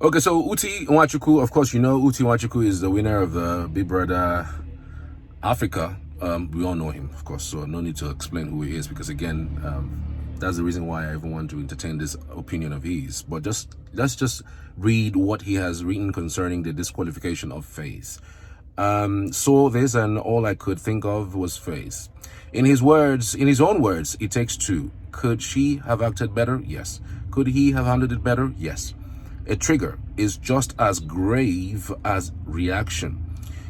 Okay, so Nwachukwu, of course, you know Nwachukwu is the winner of the Big Brother Africa. We all know him, of course, so no need to explain who he is, because again, that's the reason why I even want to entertain this opinion of his. But let's just read what he has written concerning the disqualification of FaZe. Saw this and all I could think of was FaZe. In his own words, it takes two. Could she have acted better? Yes. Could he have handled it better? Yes. A trigger is just as grave as reaction.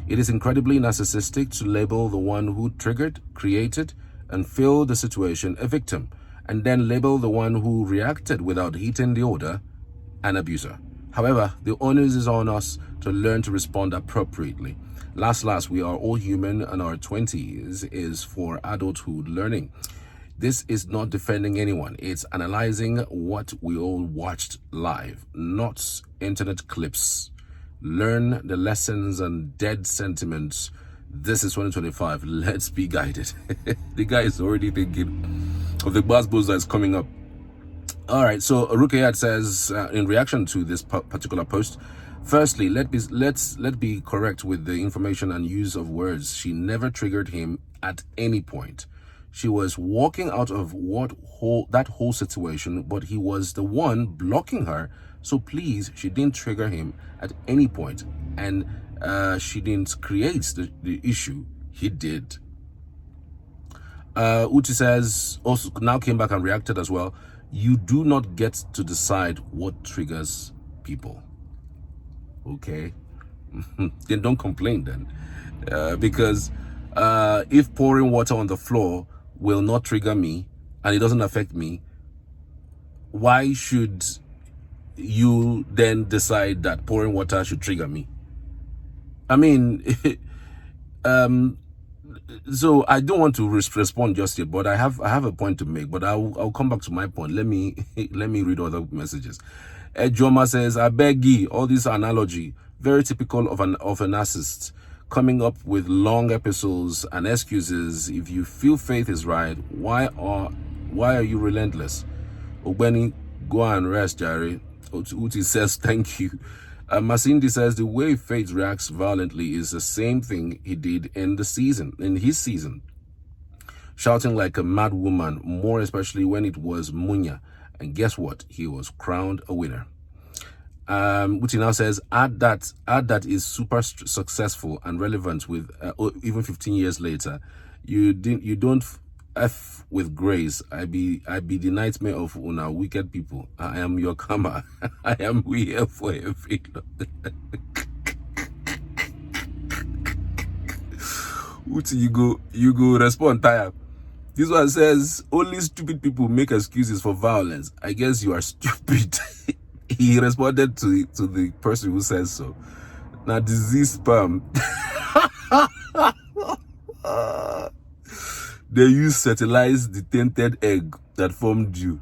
It is incredibly narcissistic to label the one who triggered, created, and filled the situation a victim, and then label the one who reacted without heeding the order an abuser. However, the onus is on us to learn to respond appropriately. Last, we are all human, and our 20s is for adulthood learning. This is not defending anyone. It's analyzing what we all watched live, not internet clips. Learn the lessons and dead sentiments. This is 2025. Let's be guided. The guy is already thinking of the buzzbuzz that's coming up. All right, so Rukayat says, in reaction to this particular post, firstly, let's be correct with the information and use of words. She never triggered him at any point. She was walking out of that whole situation, but he was the one blocking her. So please, she didn't trigger him at any point, and she didn't create the issue. He did. Uti says, also now came back and reacted as well. You do not get to decide what triggers people. Okay, then don't complain then, because if pouring water on the floor will not trigger me and it doesn't affect me, why should you then decide that pouring water should trigger me? I mean, so I don't want to respond just yet, but I have a point to make, but I'll come back to my point. Let me read other messages. Joma says, I beg ye, all this analogy, very typical of a narcissist, coming up with long episodes and excuses. If you feel faith is right, why are you relentless? Ogbeni, go and rest, Jerry. Uti says, thank you. Masindi says, the way Faith reacts violently is the same thing he did in his season. Shouting like a mad woman, more especially when it was Munya. And guess what? He was crowned a winner. Uti now says, add that is super successful and relevant with even 15 years later. You don't F with grace. I be the nightmare of una wicked people. I am your karma. I am here for a favor. Uti, you go respond tired. This one says, only stupid people make excuses for violence. I guess you are stupid. He responded to the person who says so. Now, disease sperm. They use fertilize the tainted egg that formed you.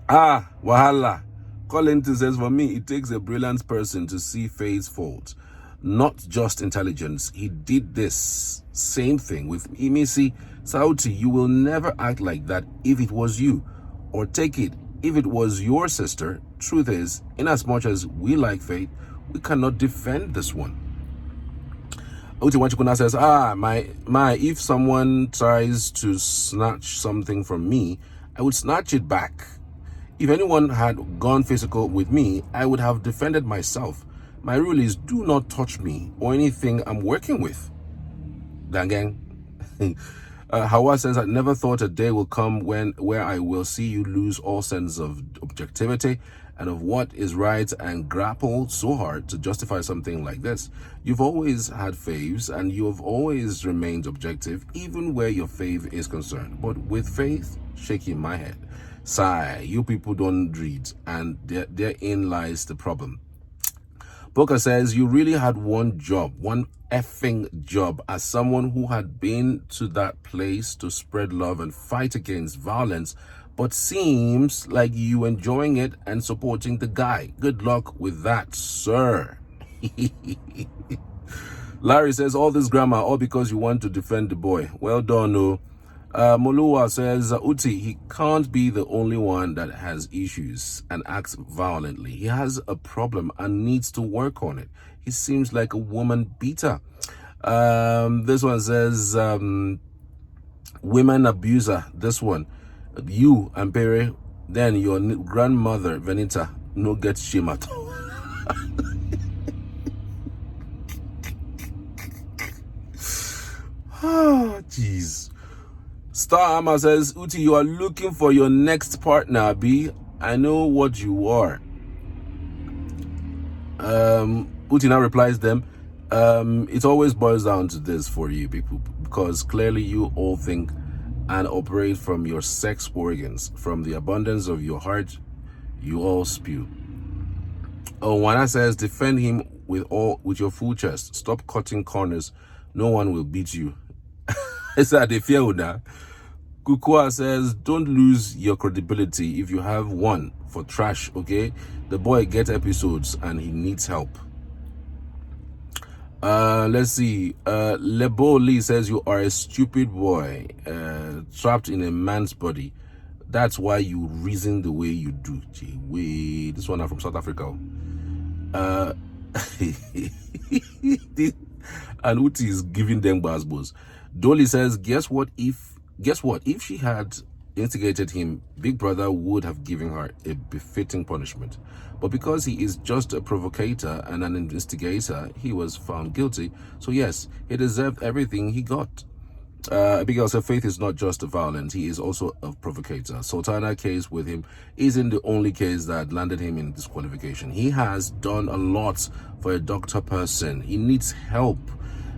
Wahala. Collington says, for me, it takes a brilliant person to see Faye's fault, not just intelligence. He did this same thing with Imisi. Sauti, you will never act like that if it was you. Or take it, if it was your sister. Truth is, in as much as we like Faith, we cannot defend this one. Uti Nwachukwu says, if someone tries to snatch something from me, I would snatch it back. If anyone had gone physical with me, I would have defended myself. My rule is do not touch me or anything I'm working with. Gang. Hawa says, I never thought a day will come where I will see you lose all sense of objectivity and of what is right and grapple so hard to justify something like this. You've always had faves and you have always remained objective, even where your fave is concerned. But with faith, shaking my head. Sigh, you people don't read, and therein lies the problem. Booker says, you really had one effing job as someone who had been to that place to spread love and fight against violence, but seems like you enjoying it and supporting the guy. Good luck with that, sir. Larry says, all this grammar, all because you want to defend the boy. Well done, no. Molua says, Uti, he can't be the only one that has issues and acts violently. He has a problem and needs to work on it. He seems like a woman beater. This one says, women abuser. This one, you and Pere, then your grandmother, Venita, no get shame at all. Oh, jeez. Star Amma says, Uti, you are looking for your next partner, B. I know what you are. Uti now replies them, it always boils down to this for you people, because clearly you all think and operate from your sex organs. From the abundance of your heart, you all spew. Wana says, defend him with your full chest. Stop cutting corners. No one will beat you. Kukua says, don't lose your credibility if you have one for trash, okay? The boy gets episodes and he needs help. Let's see. Lebo Lee says, you are a stupid boy, trapped in a man's body. That's why you reason the way you do. Gee, wait. This one from South Africa. And Uti is giving them basbos. Dolly says, guess what? If she had instigated him, Big Brother would have given her a befitting punishment. But because he is just a provocator and an instigator, he was found guilty. So yes, he deserved everything he got. Abigail said, Faith is not just violent, he is also a provocator. Sultana case with him isn't the only case that landed him in disqualification. He has done a lot for a doctor person. He needs help.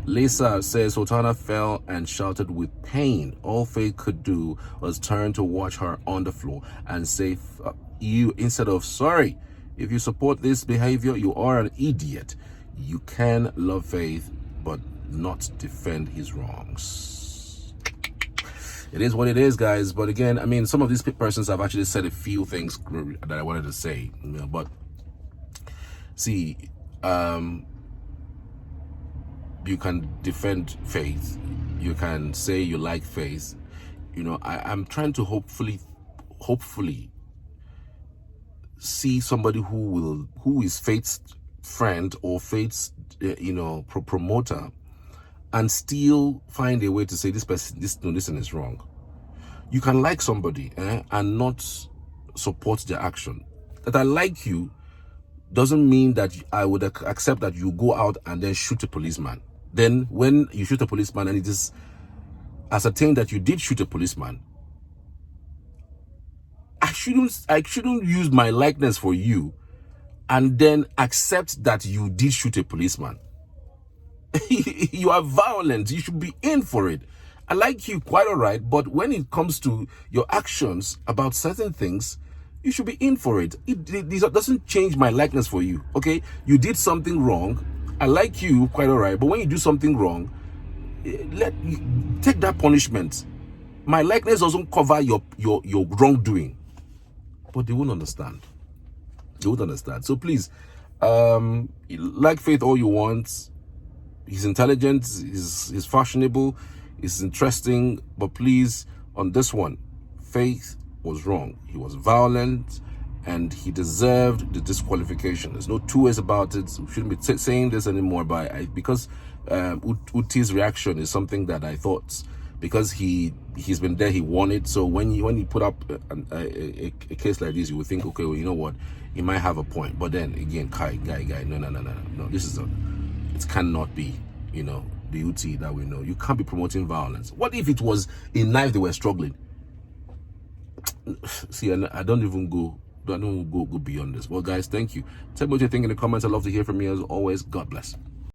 Lisa says Sultana fell and shouted with pain. All Faith could do was turn to watch her on the floor and say, you, instead of sorry. If you support this behavior, you are an idiot. You can love Faith, but not defend his wrongs. It is what it is, guys. But again, I mean, some of these persons have actually said a few things that I wanted to say. You know, but see, you can defend Faith. You can say you like Faith. You know, I'm trying to hopefully see somebody who is Faith's friend or Faith's promoter, and still find a way to say this person is wrong. You can like somebody and not support their action. That I like you doesn't mean that I would accept that you go out and then shoot a policeman. Then when you shoot a policeman and it is ascertained that you did shoot a policeman, I shouldn't use my likeness for you and then accept that you did shoot a policeman. You are violent. You should be in for it. I like you quite all right, but when it comes to your actions about certain things, you should be in for it. It doesn't change my likeness for you, okay? You did something wrong. I like you quite all right, but when you do something wrong, take that punishment. My likeness doesn't cover your wrongdoing. But they won't understand. They won't understand. So please, like Faith all you want. He's intelligent, he's fashionable, he's interesting, but please, on this one, Faith was wrong. He was violent and he deserved the disqualification. There's no two ways about it. We shouldn't be saying this anymore, but because Uti's reaction is something that I thought, because he's been there, he won it. So when he put up a case like this, you would think, okay, well, you know what, he might have a point. But then again, guy, no, this is it cannot be, the UT that we know. You can't be promoting violence. What if it was a knife they were struggling? See, I don't even go beyond this. Well, guys, thank you. Tell me what you think in the comments. I'd love to hear from you as always. God bless.